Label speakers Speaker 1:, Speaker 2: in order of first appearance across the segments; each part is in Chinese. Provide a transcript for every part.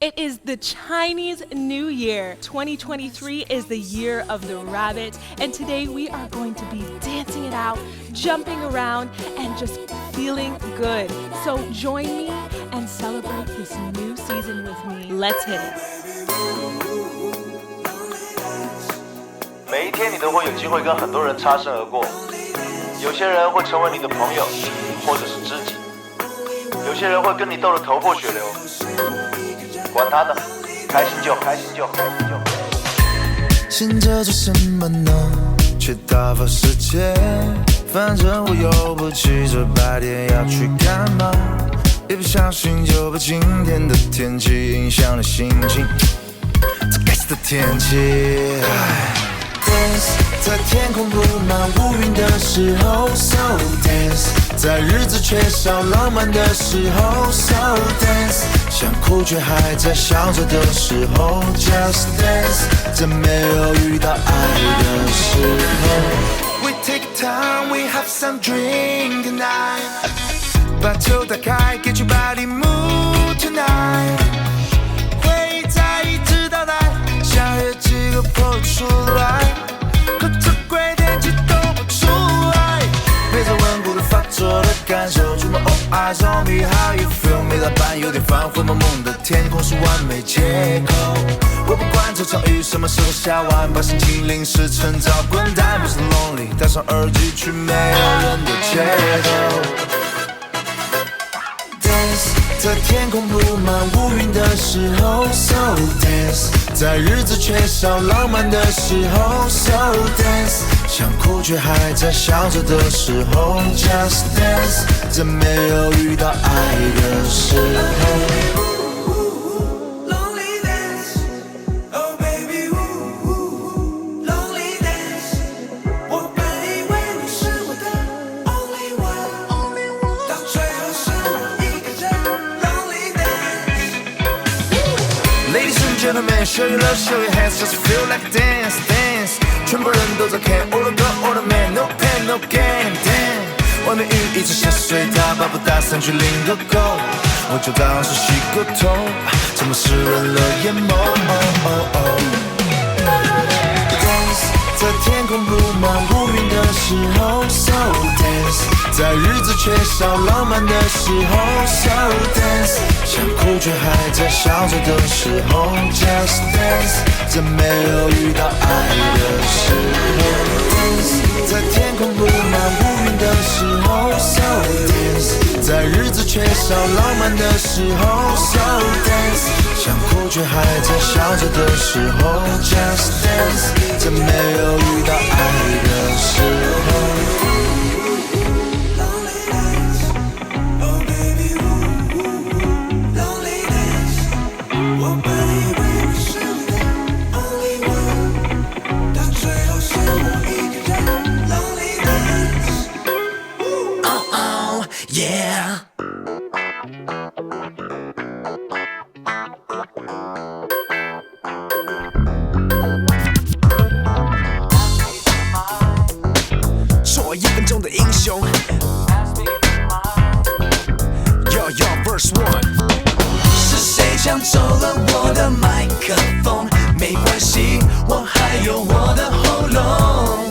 Speaker 1: It is the Chinese New Year. 2023 is the year of the rabbit, and today we are going to be dancing it out, jumping around, and just feeling good. So join me and celebrate this new season with me. Let's hit it.
Speaker 2: 每一天你都会有机会跟很多人擦身而过，有些人会成为你的朋友，或者是知己，有些人会跟你斗得头破血流，管他呢，开心就开心就开心就。
Speaker 3: 醒着做什么呢？去打发时间，反正我又不急着白天要去干嘛，一不小心就把今天的天气影响了心情。这该死的天气。Dance， 在天空布满乌云的时候 ，So dance， 在日子缺少浪漫的时候 ，So dance， 想哭却还在笑着的时候 ，Just dance， 在没有遇到爱的时候。We take time, we have some drink tonight， 把酒打开 ，Get your body move tonight， 回忆再一直到来，想约几个朋友出来。可这鬼天气都不出来，陪着稳固的发作的感受，触摸 all eyes on me how you feel， 没打扮有点反复蒙蒙的天空是完美借口。我不管这场雨什么时候下完，把心情淋湿成澡滚蛋，不是 Longli， 戴上耳机去没有人的街头。在天空布满乌云的时候 ，So dance， 在日子缺少浪漫的时候 ，So dance， 想哭却还在笑着的时候 ，Just dance， 在没有遇到爱的时候。Gentlemen, show your love, show your hands, just feel like dance, dance. 全部人都在看 all the girl, all the man, no pain, no gain, damn. 外面雨一直下水，他把不打伞去淋个够。我就当是洗个头，怎么湿润了眼眸？ Dance， 在天空布满乌云的时候 ，So dance， 在日子缺少浪漫的时候 ，So dance， 想哭却还在笑着的时候 ，Just dance， 在没有遇到爱的时候 ，Dance， 在天空布满乌云的时候 ，So dance， 在日子缺少浪漫的时候 ，So dance， 想哭却还在笑着的时候 ，Just dance， 在没有遇到爱的时候。做1分钟的英雄 Yo yo verse 1， 是谁抢走了我的麦克风？没关系，我还有我的喉咙。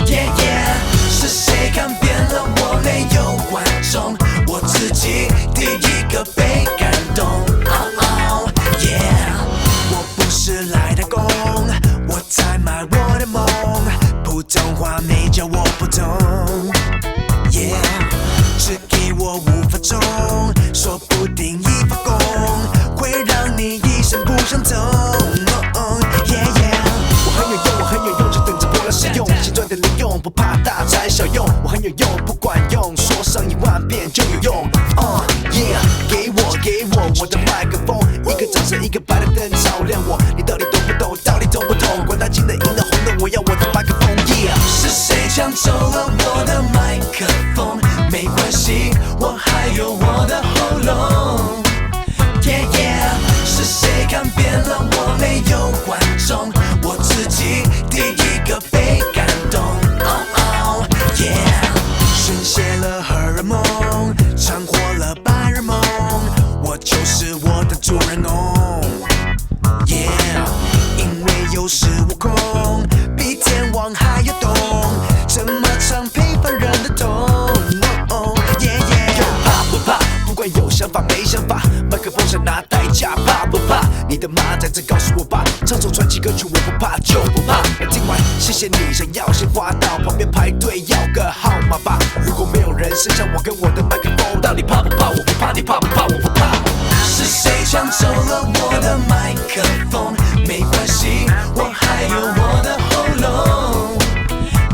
Speaker 3: Yeah yeah， 是谁看扁了我没有观众？我自己第一个被感动。Oh yeah， 我不是来打工，我在卖我的梦。普通话没教我不懂。Yeah， 只给我5分钟，说不定一发功会让你一生不想走。Yeah yeah， 我很有用，我很有用，就等着我来使用。先赚点零用，不怕大材小用。我很有用，不管用，说上1万遍就有用。Yeah， 给我的麦克风，一个掌声，一个白的灯照亮我。你到底懂不懂？到底懂不懂？管他金的银的红的，我要我的麦克风。Yeah， 是谁抢走了我的麦克风？没关系，我还有我的喉咙。Yeah yeah， 是谁看扁了我没有观众？我自己第一个被感动。Yeah， 宣泄了荷尔蒙，掺和了白日梦，我就是我的主人翁。恃无恐，比天王还要懂，怎么唱配凡人的痛。怕不怕？不管有想法没想法，麦克风想拿代价，怕不怕？你的妈在这告诉我吧，唱首传奇歌曲我不怕就不怕。听完谢谢你，想要先滑到旁边排队要个号码吧。如果没有人剩下我跟我的麦克风，到底怕不怕？我不怕，你怕不怕？我不怕。是谁抢走了我的麦克风？没关系，我还有我的喉咙。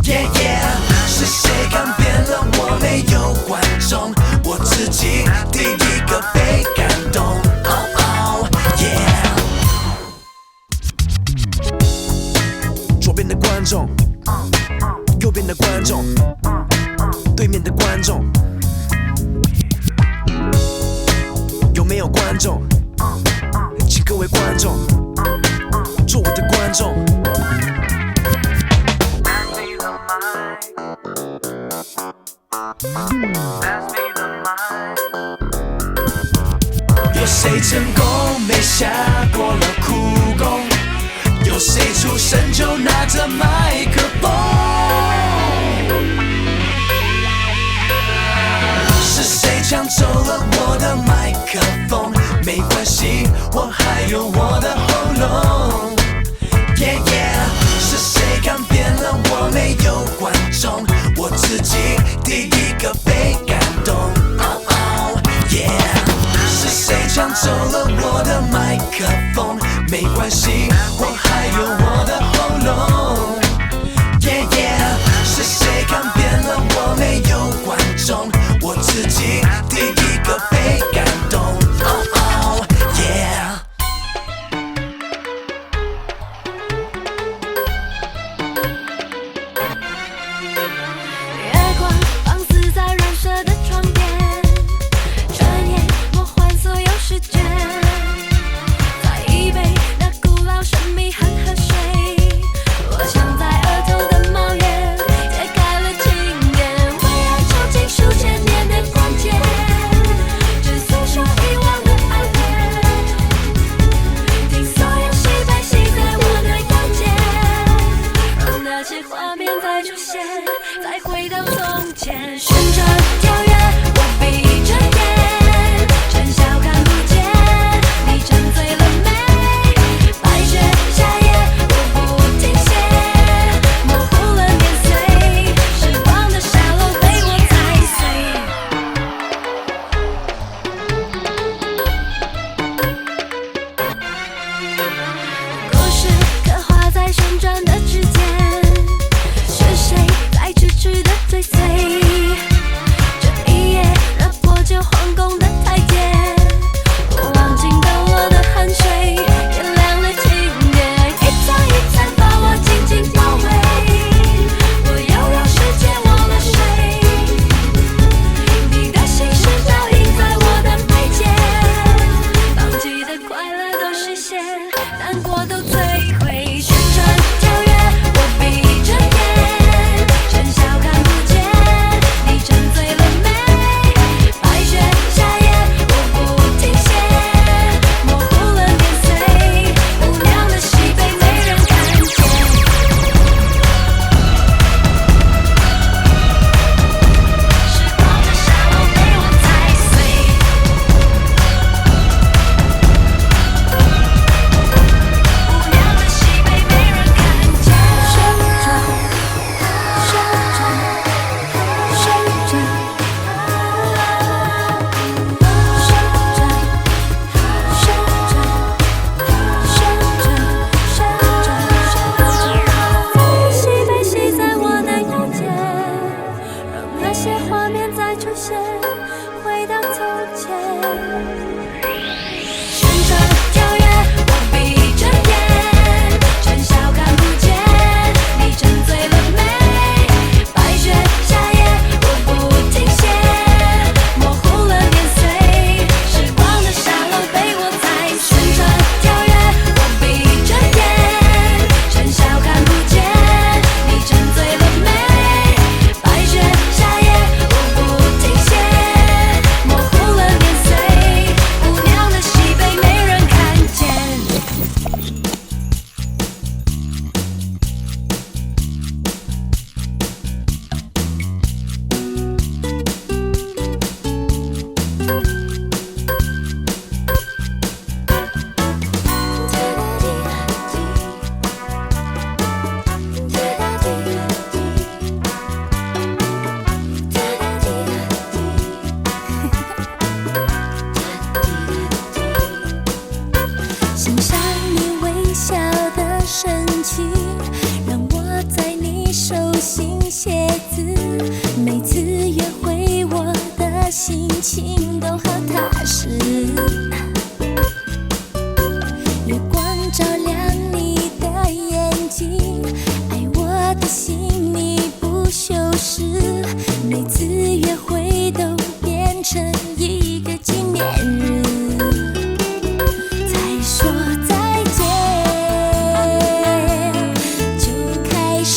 Speaker 3: Yeah yeah， 是谁看扁了我没有观众？我自己第一个被感动。Oh oh yeah。左边的观众，右边的观众，对面的观众。有没有观众？请各位观众做我的观众。有谁成功没下过了苦功？有谁出生就拿着麦克风？是谁抢走了我的麦克风？没关系，我还有我的喉咙。Yeah yeah， 是谁看扁了我没有观众？我自己第一个被感动。Oh oh yeah， 是谁抢走了我的麦克风？没关系，我还有我的喉咙。Yeah yeah， 是谁看扁了我没有观众？我自己第一个被感动。Oh oh yeah。
Speaker 4: 月光放肆在燃射的窗边，转眼魔幻所有视觉。再一杯那古老神秘恒河水，我想在额头的帽檐揭开了经典，为爱囚禁数千年的关键，只诉说遗忘的爱恋。听所有喜悲喜在我内感觉，让那些画面再出现，再回到从前。旋转跳跃，我闭着眼，趁笑看不见，你沉醉了没？白雪夏夜，我不停歇，模糊了年岁，时光的沙漏被我踩碎。故事刻画在旋转的指尖，是谁在痴痴的追随？这一夜那破旧皇宫的台阶，我忘情的我的汗水，点亮了经典，一层一层把我紧紧包围。我又让世界忘了谁？你的心事倒映在我的眉间，放弃的快乐都实现，难过都摧毁。旋转跳跃，我闭着眼，趁笑看不见，你沉醉了没？白雪夏夜，我不停歇，模糊了年岁，无量的喜悲没人看见。时光的沙漏被我踩碎。无量生气，让我在你手心写字。每次约会，我的心情都好踏实。月光照亮你的眼睛，爱我的心你不修饰。每次约会都变成一个纪念日。才说再见，就开始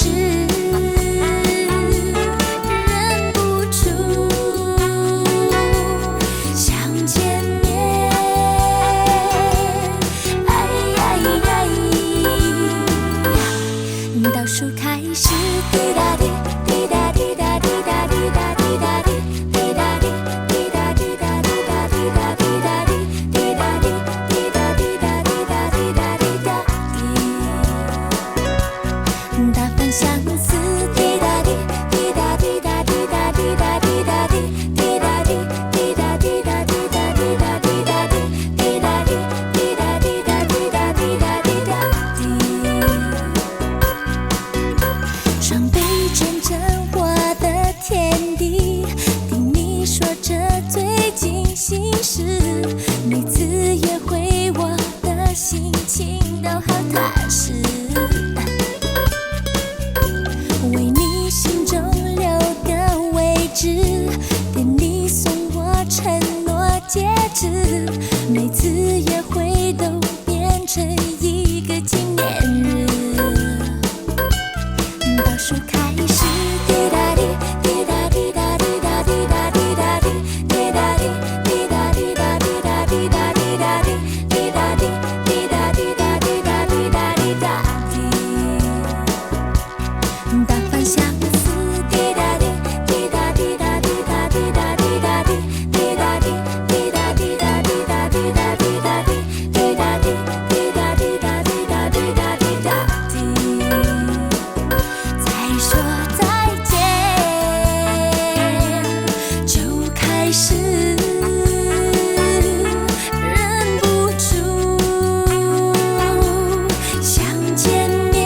Speaker 4: 忍不住想见面。倒数开始，滴答滴，滴答滴答滴答滴答滴答滴，滴答滴，滴答滴答滴答滴答滴答滴，滴答滴，滴答滴答滴答滴答滴答滴。大方相思，滴答滴，滴答滴答滴答滴答滴答滴，滴答滴，滴答滴答滴答滴答滴答滴，滴答滴，滴答滴答滴答滴答滴答滴。双倍见证我的天地，听你说着最近心事。每次约会，我的心情都好踏实。为你心中留个位置，典礼送我承诺戒指。每次约会都变成一个纪念日。倒数开始，滴答滴，滴答滴答滴答滴答滴答滴，滴答滴，滴答滴答滴答滴答滴答滴，滴答滴，滴答滴答滴答滴答滴答滴。大方相思，滴答滴，滴答滴答滴答滴答滴答滴，滴答滴，滴答滴答滴答滴答滴答滴，滴答滴，滴答滴答滴答滴答滴答滴。才说再见，就开始忍不住想见面。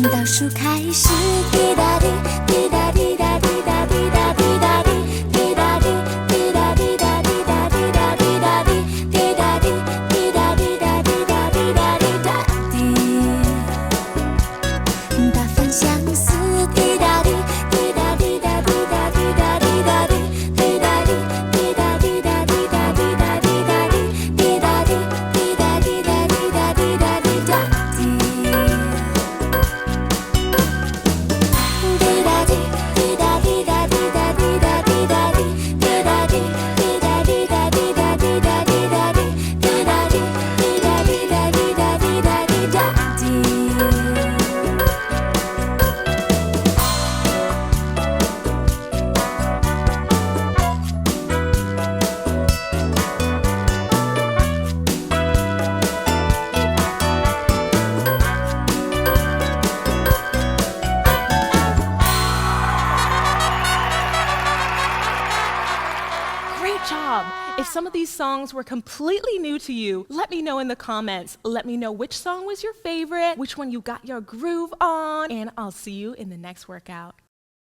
Speaker 4: 倒数开始，滴答滴，滴答滴答滴答滴答滴答滴，滴答滴，滴答滴答滴答滴答滴答滴，滴答滴，滴答滴答滴答滴答滴答滴。大方相思，滴答滴，滴答滴答滴答滴答滴答滴，滴答滴，滴答滴答滴答滴答滴答滴，滴答滴，滴答滴答滴答滴答滴答滴。滴答滴，滴答滴答滴答滴答滴答滴，滴答滴，滴答滴答滴答滴答滴答滴，滴答滴，滴答滴答滴答滴答滴答滴。
Speaker 1: Great job! If some of these songs were completely new to you, let me know in the comments. Let me know which song was your favorite, which one you got your groove on, and I'll see you in the next workout.